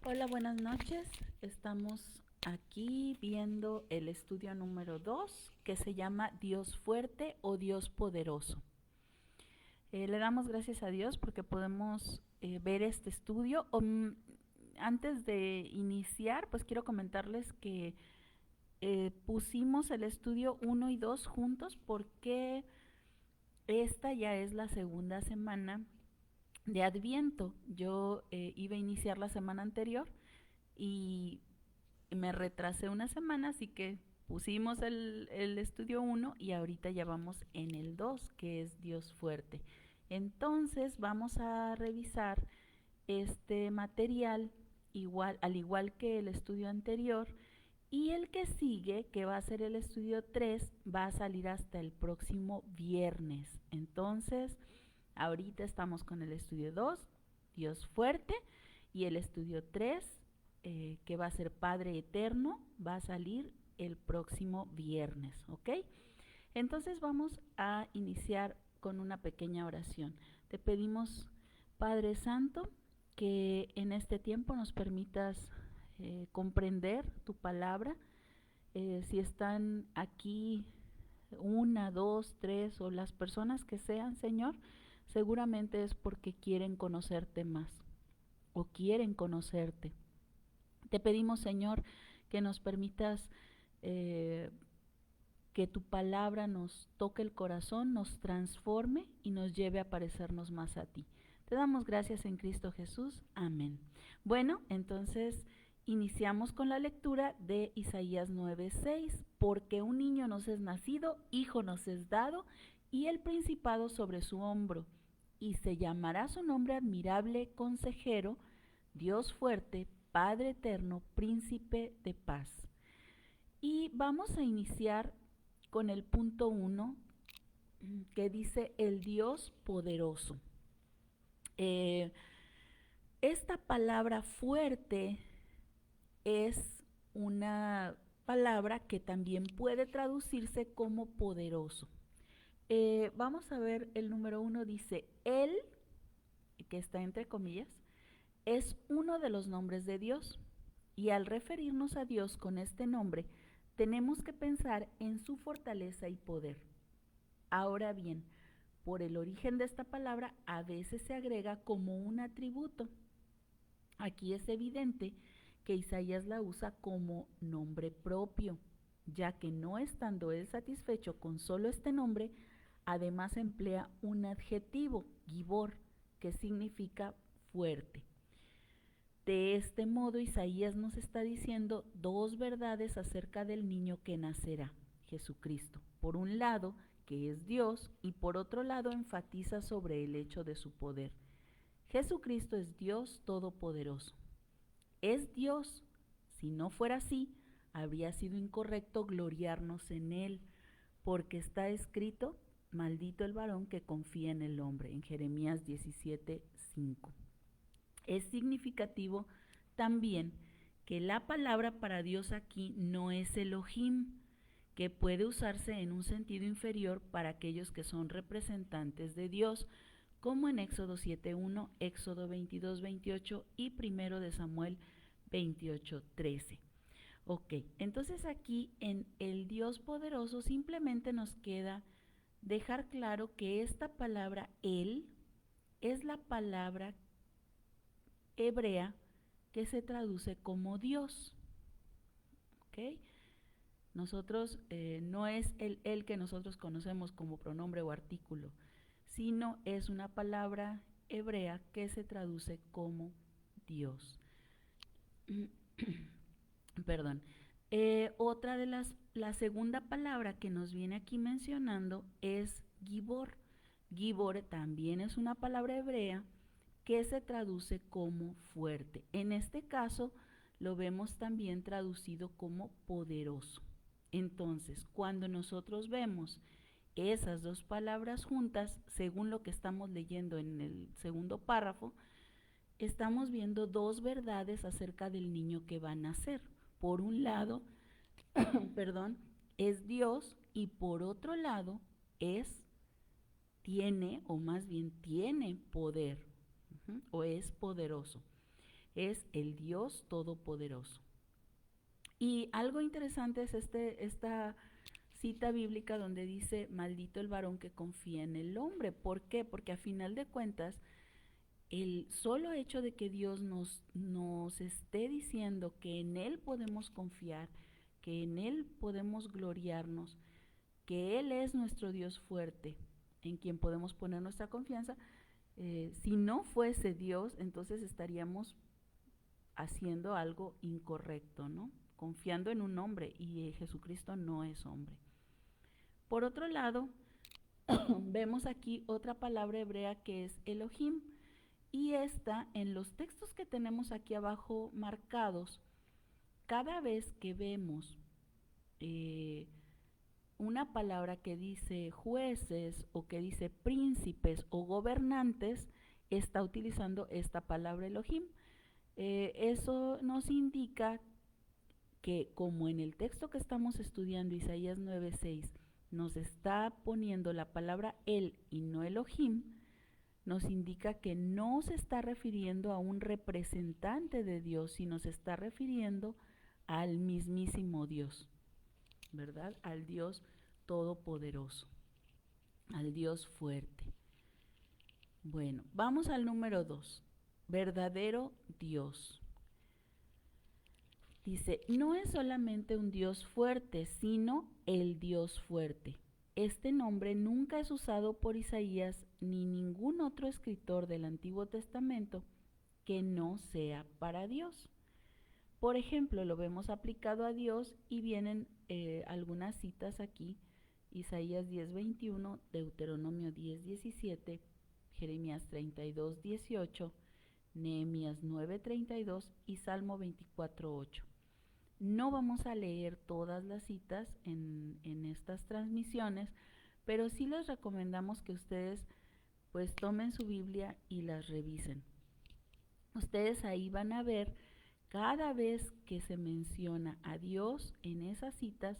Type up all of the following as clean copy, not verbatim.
Hola, buenas noches. Estamos aquí viendo el estudio número 2 que se llama Dios fuerte o Dios poderoso. Le damos gracias a Dios porque podemos ver este estudio. Antes de iniciar, pues quiero comentarles que pusimos el estudio 1 y 2 juntos porque esta ya es la segunda semana de Adviento. Yo iba a iniciar la semana anterior y me retrasé una semana, así que pusimos el estudio 1 y ahorita ya vamos en el 2, que es Dios fuerte. Entonces vamos a revisar este material al igual que el estudio anterior, y el que sigue, que va a ser el estudio 3, va a salir hasta el próximo viernes. Entonces, ahorita estamos con el estudio 2, Dios fuerte, y el estudio 3, que va a ser Padre Eterno, va a salir el próximo viernes, ¿ok? Entonces vamos a iniciar con una pequeña oración. Te pedimos, Padre Santo, que en este tiempo nos permitas comprender tu palabra. Si están aquí una, dos, tres o las personas que sean, Señor, seguramente es porque quieren conocerte más o quieren conocerte. Te pedimos, Señor, que nos permitas eh, que tu palabra nos toque el corazón, nos transforme y nos lleve a parecernos más a ti. Te damos gracias en Cristo Jesús. Amén. Bueno, entonces iniciamos con la lectura de Isaías 9:6. Porque un niño nos es nacido, hijo nos es dado, y el principado sobre su hombro. Y se llamará su nombre admirable, consejero, Dios fuerte, Padre eterno, príncipe de paz. Y vamos a iniciar con el punto 1, que dice el Dios poderoso. Esta palabra fuerte es una palabra que también puede traducirse como poderoso. Vamos a ver, el número 1 dice, Él, que está entre comillas, es uno de los nombres de Dios. Y al referirnos a Dios con este nombre, tenemos que pensar en su fortaleza y poder. Ahora bien, por el origen de esta palabra, a veces se agrega como un atributo. Aquí es evidente que Isaías la usa como nombre propio, ya que no estando él satisfecho con solo este nombre, además emplea un adjetivo, gibor, que significa fuerte. De este modo, Isaías nos está diciendo dos verdades acerca del niño que nacerá, Jesucristo. Por un lado, que es Dios, y por otro lado enfatiza sobre el hecho de su poder. Jesucristo es Dios todopoderoso. Es Dios. Si no fuera así, habría sido incorrecto gloriarnos en Él, porque está escrito, maldito el varón que confía en el hombre, en Jeremías 17:5. Es significativo también que la palabra para Dios aquí no es Elohim, que puede usarse en un sentido inferior para aquellos que son representantes de Dios, como en Éxodo 7:1, Éxodo 22:28 y 1 de Samuel 28:13. Ok, entonces aquí en el Dios poderoso simplemente nos queda dejar claro que esta palabra Él es la palabra hebrea que se traduce como Dios. ¿Ok? Nosotros no es el que nosotros conocemos como pronombre o artículo, sino es una palabra hebrea que se traduce como Dios. Perdón. Otra de la segunda palabra que nos viene aquí mencionando es gibor. Gibor también es una palabra hebrea que se traduce como fuerte. En este caso lo vemos también traducido como poderoso. Entonces, cuando nosotros vemos esas dos palabras juntas, según lo que estamos leyendo en el segundo párrafo, estamos viendo dos verdades acerca del niño que va a nacer. Por un lado, perdón, es Dios, y por otro lado tiene, o más bien tiene poder, o es poderoso. es el Dios Todopoderoso. Y algo interesante es esta cita bíblica donde dice, maldito el varón que confía en el hombre. ¿Por qué? Porque a final de cuentas, el solo hecho de que Dios nos esté diciendo que en Él podemos confiar, que en Él podemos gloriarnos, que Él es nuestro Dios fuerte, en quien podemos poner nuestra confianza, si no fuese Dios, entonces estaríamos haciendo algo incorrecto, ¿no? Confiando en un hombre, y Jesucristo no es hombre. Por otro lado, vemos aquí otra palabra hebrea que es Elohim, y esta, en los textos que tenemos aquí abajo marcados, cada vez que vemos una palabra que dice jueces o que dice príncipes o gobernantes, está utilizando esta palabra Elohim. Eso nos indica que, como en el texto que estamos estudiando, Isaías 9:6, nos está poniendo la palabra él y no Elohim, nos indica que no se está refiriendo a un representante de Dios, sino se está refiriendo al mismísimo Dios, ¿verdad? Al Dios todopoderoso, al Dios fuerte. Bueno, vamos al número 2, verdadero Dios. Dice, no es solamente un Dios fuerte, sino el Dios fuerte. Este nombre nunca es usado por Isaías ni ningún otro escritor del Antiguo Testamento que no sea para Dios. Por ejemplo, lo vemos aplicado a Dios y vienen algunas citas aquí: Isaías 10:21, Deuteronomio 10:17, Jeremías 32:18, Nehemías 9:32 y Salmo 24:8. No vamos a leer todas las citas en estas transmisiones, pero sí les recomendamos que ustedes pues tomen su Biblia y las revisen. Ustedes ahí van a ver cada vez que se menciona a Dios en esas citas,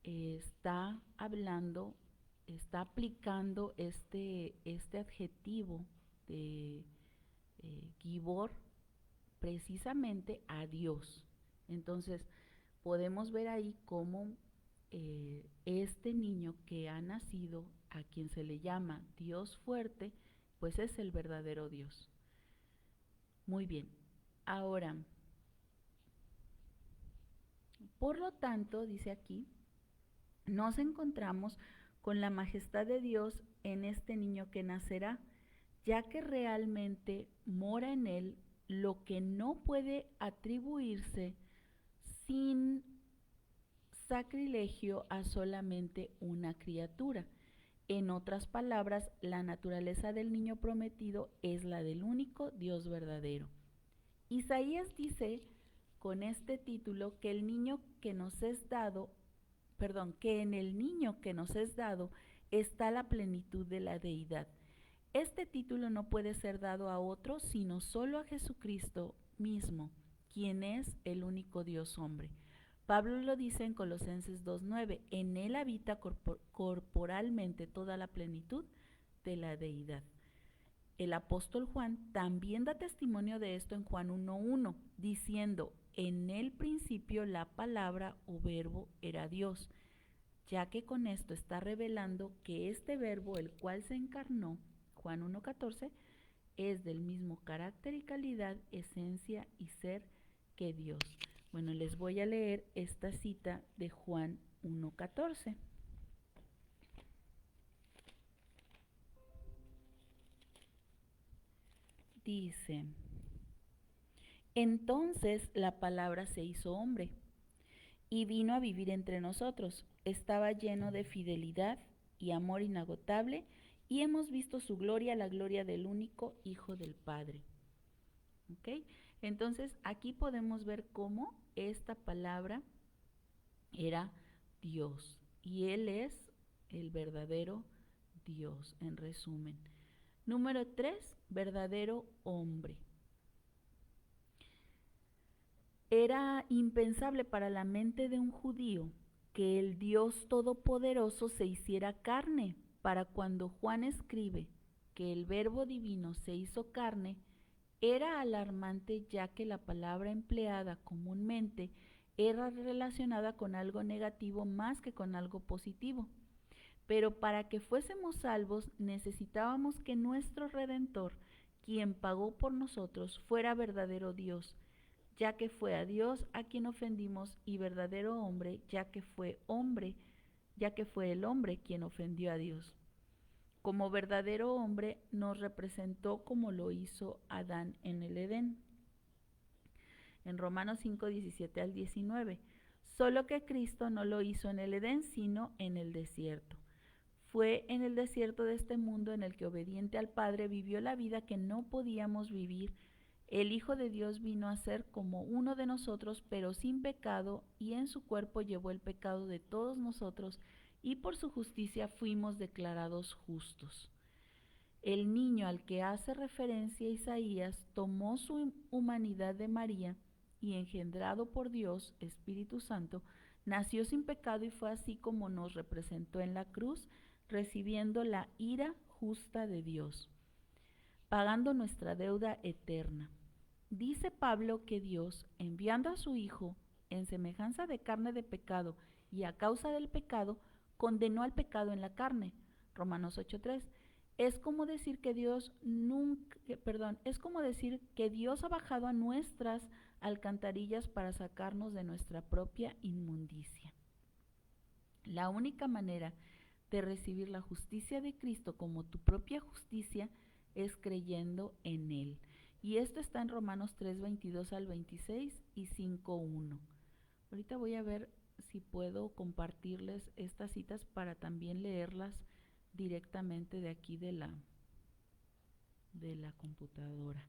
está hablando, está aplicando este adjetivo de Gibor precisamente a Dios. Entonces podemos ver ahí cómo este niño que ha nacido, a quien se le llama Dios fuerte, pues es el verdadero Dios. Muy bien, ahora, por lo tanto, dice aquí, nos encontramos con la majestad de Dios en este niño que nacerá, ya que realmente mora en él lo que no puede atribuirse sin sacrilegio a solamente una criatura. En otras palabras, la naturaleza del niño prometido es la del único Dios verdadero. Isaías dice con este título que el niño que nos es dado, que en el niño que nos es dado está la plenitud de la deidad. Este título no puede ser dado a otro sino solo a Jesucristo mismo, quien es el único Dios hombre. Pablo lo dice en Colosenses 2:9, en él habita corporalmente toda la plenitud de la deidad. El apóstol Juan también da testimonio de esto en Juan 1:1, diciendo, en el principio la palabra o verbo era Dios, ya que con esto está revelando que este verbo, el cual se encarnó, Juan 1:14, es del mismo carácter y calidad, esencia y ser que Dios. Bueno, les voy a leer esta cita de Juan 1:14. Dice, entonces la palabra se hizo hombre y vino a vivir entre nosotros. Estaba lleno de fidelidad y amor inagotable, y hemos visto su gloria, la gloria del único Hijo del Padre. ¿Ok? Entonces aquí podemos ver cómo esta palabra era Dios, y Él es el verdadero Dios, en resumen. Número 3, verdadero hombre. Era impensable para la mente de un judío que el Dios Todopoderoso se hiciera carne. Para cuando Juan escribe que el Verbo Divino se hizo carne, Era alarmante ya que la palabra empleada comúnmente era relacionada con algo negativo más que con algo positivo. Pero para que fuésemos salvos necesitábamos que nuestro Redentor, quien pagó por nosotros, fuera verdadero Dios, ya que fue a Dios a quien ofendimos, y verdadero hombre, ya que fue el hombre quien ofendió a Dios. Como verdadero hombre nos representó como lo hizo Adán en el Edén. En Romanos 5, 17 al 19. Solo que Cristo no lo hizo en el Edén, sino en el desierto. Fue en el desierto de este mundo en el que, obediente al Padre, vivió la vida que no podíamos vivir. El Hijo de Dios vino a ser como uno de nosotros, pero sin pecado, y en su cuerpo llevó el pecado de todos nosotros, y por su justicia fuimos declarados justos. El niño al que hace referencia Isaías tomó su humanidad de María y, engendrado por Dios, Espíritu Santo, nació sin pecado y fue así como nos representó en la cruz, recibiendo la ira justa de Dios, pagando nuestra deuda eterna. Dice Pablo que Dios, enviando a su Hijo en semejanza de carne de pecado y a causa del pecado, condenó al pecado en la carne. Romanos 8:3. Es como decir que Dios ha bajado a nuestras alcantarillas para sacarnos de nuestra propia inmundicia. La única manera de recibir la justicia de Cristo como tu propia justicia es creyendo en Él. Y esto está en Romanos 3, 22 al 26 y 5, 1. Ahorita voy a ver si puedo compartirles estas citas para también leerlas directamente de aquí de la computadora.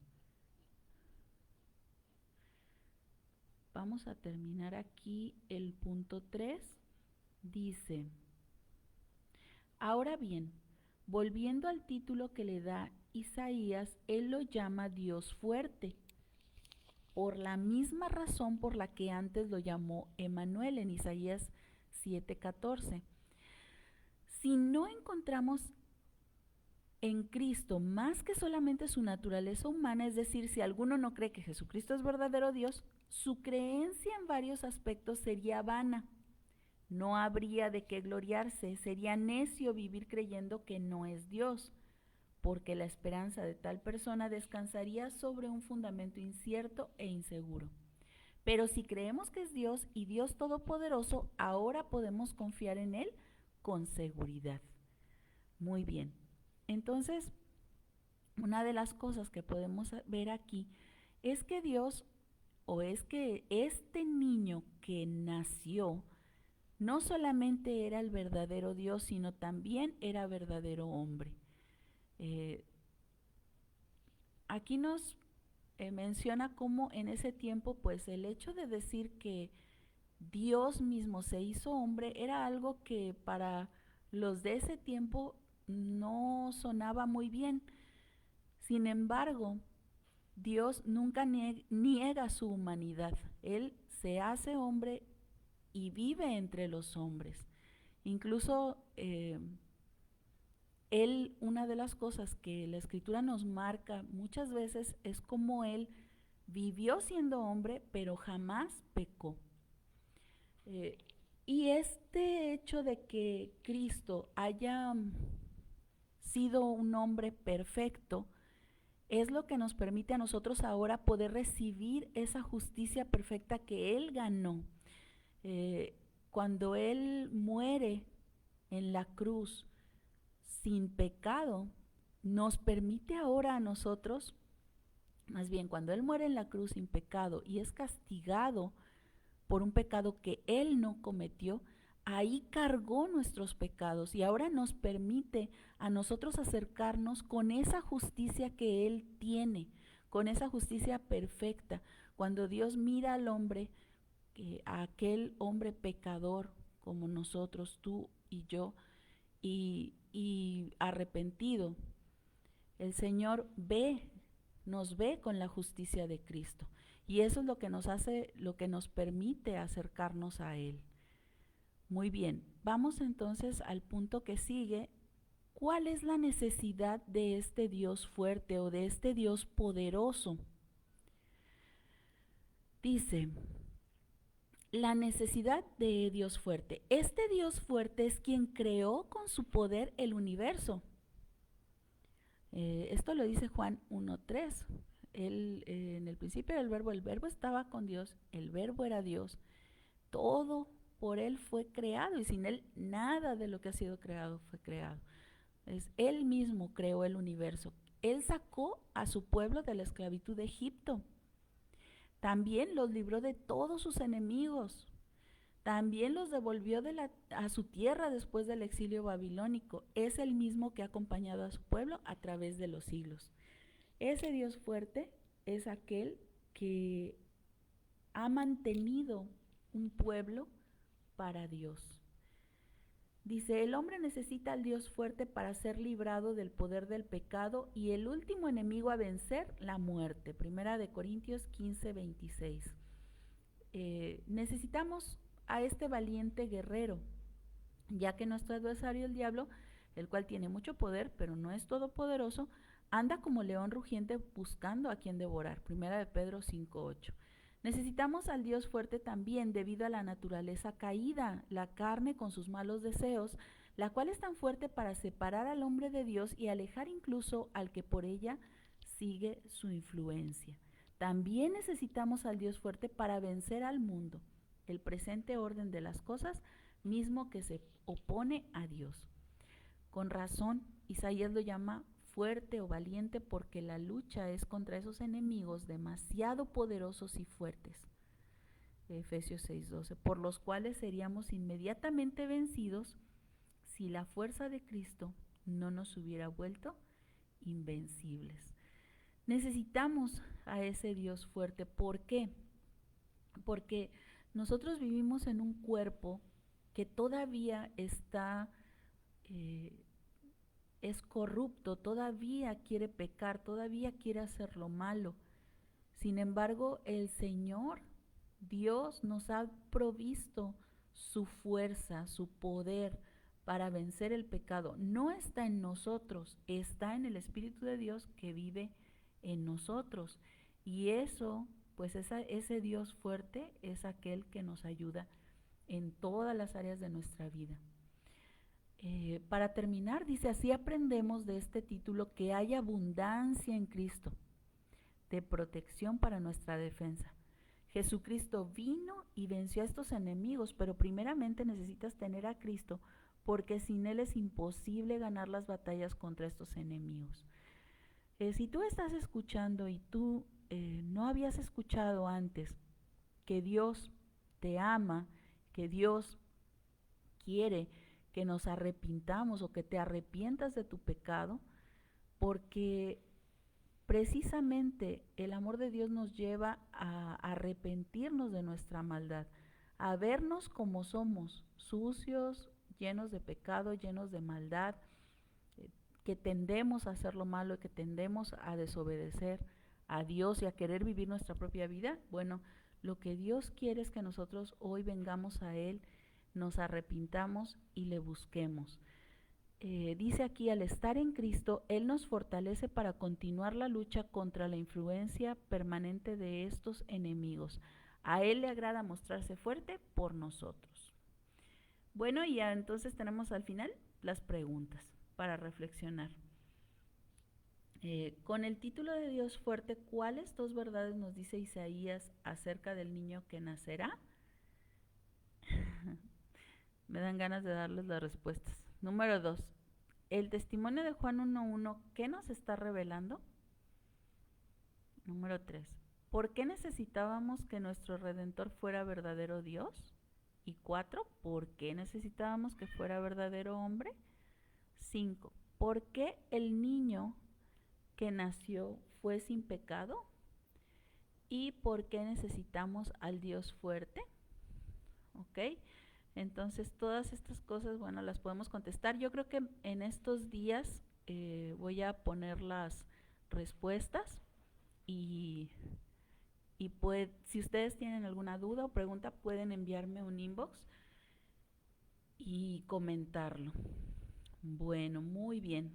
Vamos a terminar aquí el punto 3. Dice: ahora bien, volviendo al título que le da Isaías, él lo llama Dios fuerte, por la misma razón por la que antes lo llamó Emmanuel en Isaías 7:14. Si no encontramos en Cristo más que solamente su naturaleza humana, es decir, si alguno no cree que Jesucristo es verdadero Dios, su creencia en varios aspectos sería vana. No habría de qué gloriarse, sería necio vivir creyendo que no es Dios, porque la esperanza de tal persona descansaría sobre un fundamento incierto e inseguro. Pero si creemos que es Dios y Dios Todopoderoso, ahora podemos confiar en Él con seguridad. Muy bien. Entonces, una de las cosas que podemos ver aquí es que Dios, o es que este niño que nació, no solamente era el verdadero Dios, sino también era verdadero hombre. Aquí nos menciona cómo en ese tiempo, pues el hecho de decir que Dios mismo se hizo hombre era algo que para los de ese tiempo no sonaba muy bien. Sin embargo, Dios nunca niega su humanidad. Él se hace hombre y vive entre los hombres. Incluso Él, una de las cosas que la Escritura nos marca muchas veces es cómo Él vivió siendo hombre, pero jamás pecó. Y este hecho de que Cristo haya sido un hombre perfecto es lo que nos permite a nosotros ahora poder recibir esa justicia perfecta que Él ganó. Cuando Él muere en la cruz sin pecado, nos permite ahora a nosotros, más bien cuando Él muere en la cruz sin pecado y es castigado por un pecado que Él no cometió, ahí cargó nuestros pecados y ahora nos permite a nosotros acercarnos con esa justicia que Él tiene, con esa justicia perfecta. Cuando Dios mira al hombre, a aquel hombre pecador como nosotros, tú y yo, y arrepentido, el Señor nos ve con la justicia de Cristo. Y eso es lo que nos hace, lo que nos permite acercarnos a Él. Muy bien, vamos entonces al punto que sigue, ¿Cuál es la necesidad de este Dios fuerte o de este Dios poderoso? Dice, la necesidad de Dios fuerte. Este Dios fuerte es quien creó con su poder el universo. Esto lo dice Juan 1:3. En el principio del verbo, el verbo estaba con Dios, el verbo era Dios. Todo por él fue creado y sin él nada de lo que ha sido creado fue creado. Él mismo creó el universo. Él sacó a su pueblo de la esclavitud de Egipto. También los libró de todos sus enemigos. También los devolvió a su tierra después del exilio babilónico. Es el mismo que ha acompañado a su pueblo a través de los siglos. Ese Dios fuerte es aquel que ha mantenido un pueblo para Dios. Dice, el hombre necesita al Dios fuerte para ser librado del poder del pecado y el último enemigo a vencer, la muerte. Primera de Corintios 15:26. Necesitamos a este valiente guerrero, ya que nuestro adversario, el diablo, el cual tiene mucho poder, pero no es todopoderoso, anda como león rugiente buscando a quien devorar. Primera de Pedro 5:8. Necesitamos al Dios fuerte también debido a la naturaleza caída, la carne con sus malos deseos, la cual es tan fuerte para separar al hombre de Dios y alejar incluso al que por ella sigue su influencia. También necesitamos al Dios fuerte para vencer al mundo, el presente orden de las cosas, mismo que se opone a Dios. Con razón, Isaías lo llama fuerte o valiente porque la lucha es contra esos enemigos demasiado poderosos y fuertes. Efesios 6:12, por los cuales seríamos inmediatamente vencidos si la fuerza de Cristo no nos hubiera vuelto invencibles. Necesitamos a ese Dios fuerte. ¿Por qué? Porque nosotros vivimos en un cuerpo que todavía es corrupto, todavía quiere pecar, todavía quiere hacer lo malo. Sin embargo, el Señor, Dios, nos ha provisto su fuerza, su poder para vencer el pecado. No está en nosotros, está en el Espíritu de Dios que vive en nosotros. Y eso, pues ese Dios fuerte es aquel que nos ayuda en todas las áreas de nuestra vida. Para terminar, dice, así aprendemos de este título que hay abundancia en Cristo, de protección para nuestra defensa. Jesucristo vino y venció a estos enemigos, pero primeramente necesitas tener a Cristo, porque sin Él es imposible ganar las batallas contra estos enemigos. Si tú estás escuchando y tú no habías escuchado antes que Dios te ama, que Dios quiere que nos arrepintamos o que te arrepientas de tu pecado, porque precisamente el amor de Dios nos lleva a arrepentirnos de nuestra maldad, a vernos como somos, sucios, llenos de pecado, llenos de maldad, que tendemos a hacer lo malo, que tendemos a desobedecer a Dios y a querer vivir nuestra propia vida. Bueno, lo que Dios quiere es que nosotros hoy vengamos a Él, nos arrepintamos y le busquemos. Dice aquí, al estar en Cristo, Él nos fortalece para continuar la lucha contra la influencia permanente de estos enemigos. A Él le agrada mostrarse fuerte por nosotros. Bueno, y ya entonces tenemos al final las preguntas para reflexionar. Con el título de Dios fuerte, ¿cuáles dos verdades nos dice Isaías acerca del niño que nacerá? Me dan ganas de darles las respuestas. Número 2. El testimonio de Juan 1:1, ¿qué nos está revelando? Número 3. ¿Por qué necesitábamos que nuestro Redentor fuera verdadero Dios? Y 4. ¿Por qué necesitábamos que fuera verdadero hombre? 5. ¿Por qué el niño que nació fue sin pecado? ¿Y por qué necesitamos al Dios fuerte? ¿Ok? Entonces todas estas cosas, bueno, las podemos contestar. Yo creo que en estos días voy a poner las respuestas y si ustedes tienen alguna duda o pregunta pueden enviarme un inbox y comentarlo. Bueno, muy bien.